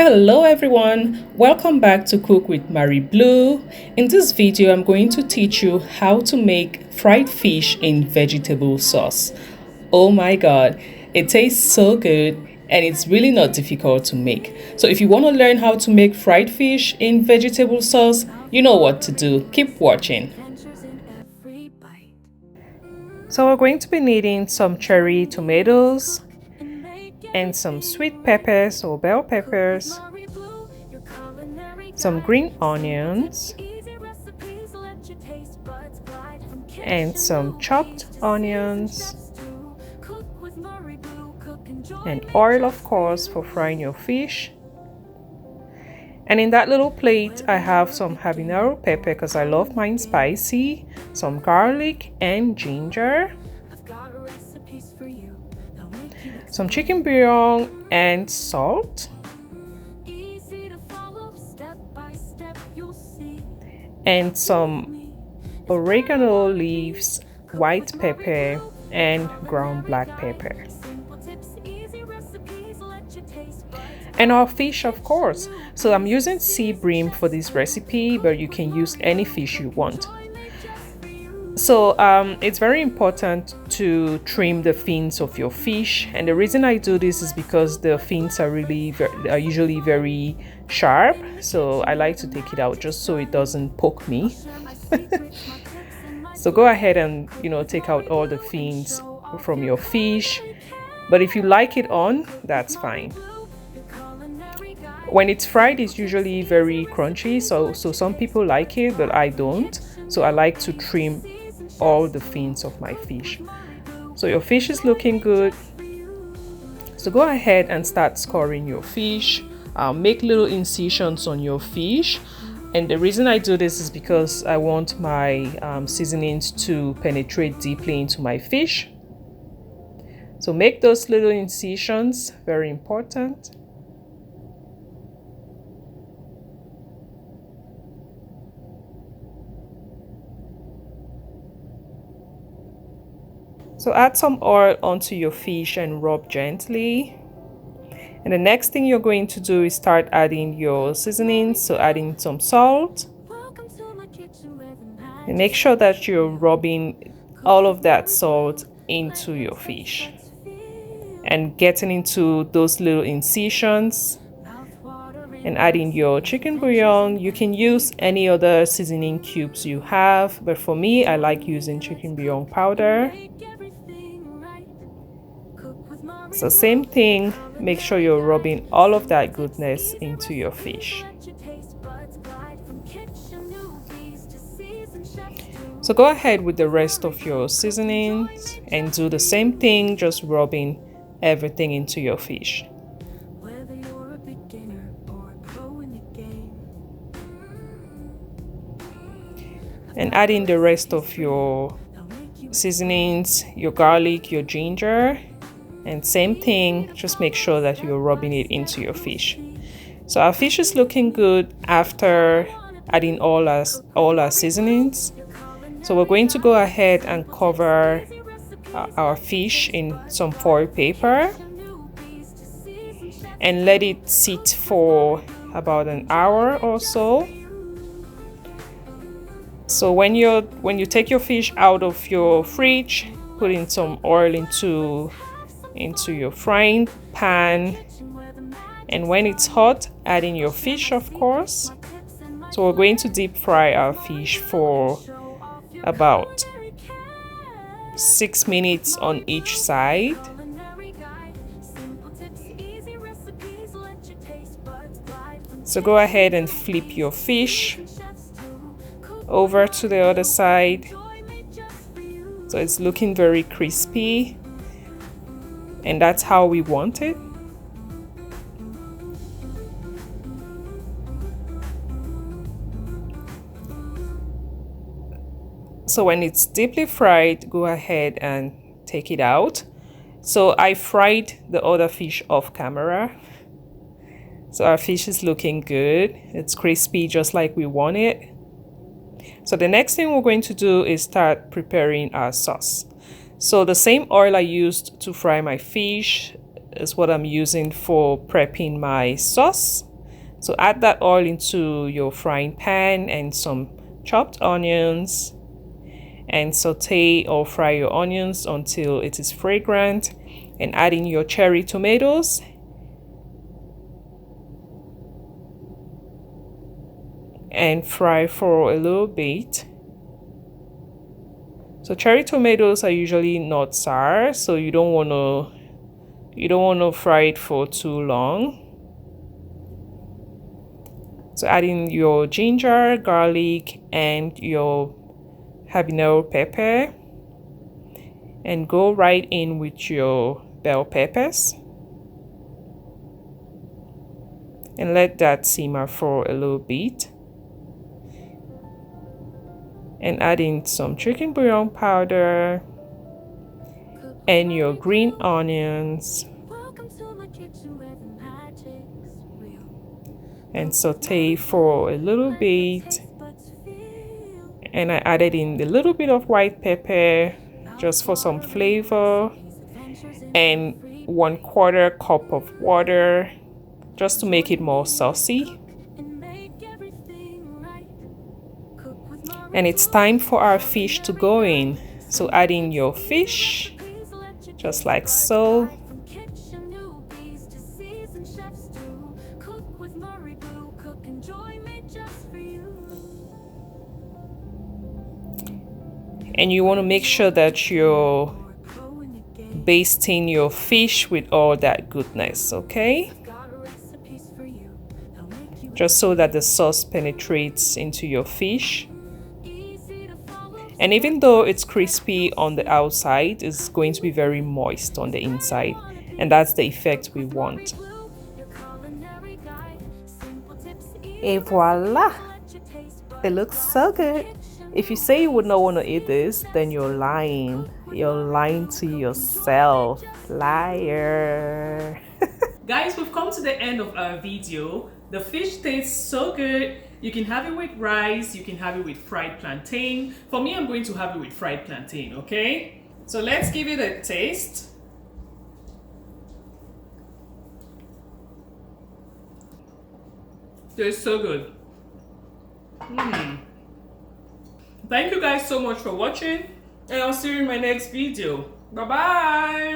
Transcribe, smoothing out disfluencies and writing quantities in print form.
Hello everyone, welcome back to Cook with Mary Blue. In this video, I'm going to teach you how to make fried fish in vegetable sauce. Oh my god, it tastes so good and it's really not difficult to make. So if you want to learn how to make fried fish in vegetable sauce, you know what to do. Keep watching. So we're going to be needing some cherry tomatoes and some sweet peppers or bell peppers, some green onions, and some chopped onions, and oil, of course, for frying your fish. And in that little plate, I have some habanero pepper because I love mine spicy, some garlic and ginger, some chicken bouillon and salt, and some oregano leaves, white pepper, and ground black pepper. And our fish, of course. So I'm using sea bream for this recipe, but you can use any fish you want. So it's very important to trim the fins of your fish, and the reason I do this is because the fins are usually very sharp, so I like to take it out just so it doesn't poke me. So go ahead and take out all the fins from your fish, but if you like it on, that's fine. When it's fried, it's usually very crunchy, so some people like it, but I don't. So I like to trim all the fins of my fish. So your fish is looking good, so go ahead and start scoring your fish. Make little incisions on your fish, and the reason I do this is because I want my seasonings to penetrate deeply into my fish. So make those little incisions, very important. So add some oil onto your fish and rub gently. And the next thing you're going to do is start adding your seasonings. So adding some salt. And make sure that you're rubbing all of that salt into your fish and getting into those little incisions. And adding your chicken bouillon. You can use any other seasoning cubes you have, but for me, I like using chicken bouillon powder. So same thing, make sure you're rubbing all of that goodness into your fish. So go ahead with the rest of your seasonings and do the same thing, just rubbing everything into your fish. And adding the rest of your seasonings, your garlic, your ginger. And same thing, just make sure that you're rubbing it into your fish. So our fish is looking good after adding all our seasonings. So we're going to go ahead and cover our fish in some foil paper and let it sit for about an hour or so. So when you take your fish out of your fridge, put in some oil into your frying pan, and when it's hot, add in your fish, of course. So we're going to deep fry our fish for about 6 minutes on each side. So go ahead and flip your fish over to the other side, so it's looking very crispy, and that's how we want it. So when it's deeply fried, go ahead and take it out. So I fried the other fish off camera. So our fish is looking good. It's crispy just like we want it. So the next thing we're going to do is start preparing our sauce. So the same oil I used to fry my fish is what I'm using for prepping my sauce. So add that oil into your frying pan and some chopped onions, and saute or fry your onions until it is fragrant, and add in your cherry tomatoes and fry for a little bit. So cherry tomatoes are usually not sour, so you don't want to fry it for too long. So add in your ginger, garlic, and your habanero pepper, and go right in with your bell peppers and let that simmer for a little bit, and add in some chicken bouillon powder and your green onions and saute for a little bit. And I added in a little bit of white pepper just for some flavor, and 1/4 cup of water just to make it more saucy. And it's time for our fish to go in. So add in your fish just like so. And you want to make sure that you're basting your fish with all that goodness, okay? Just so that the sauce penetrates into your fish. And even though it's crispy on the outside, it's going to be very moist on the inside. And that's the effect we want. Et voila! It looks so good. If you say you would not want to eat this, then you're lying. You're lying to yourself. Liar. Guys, we've come to the end of our video. The fish tastes so good. You can have it with rice, you can have it with fried plantain. For me, I'm going to have it with fried plantain, okay? So let's give it a taste. Tastes so good. Thank you guys so much for watching, and I'll see you in my next video. Bye bye.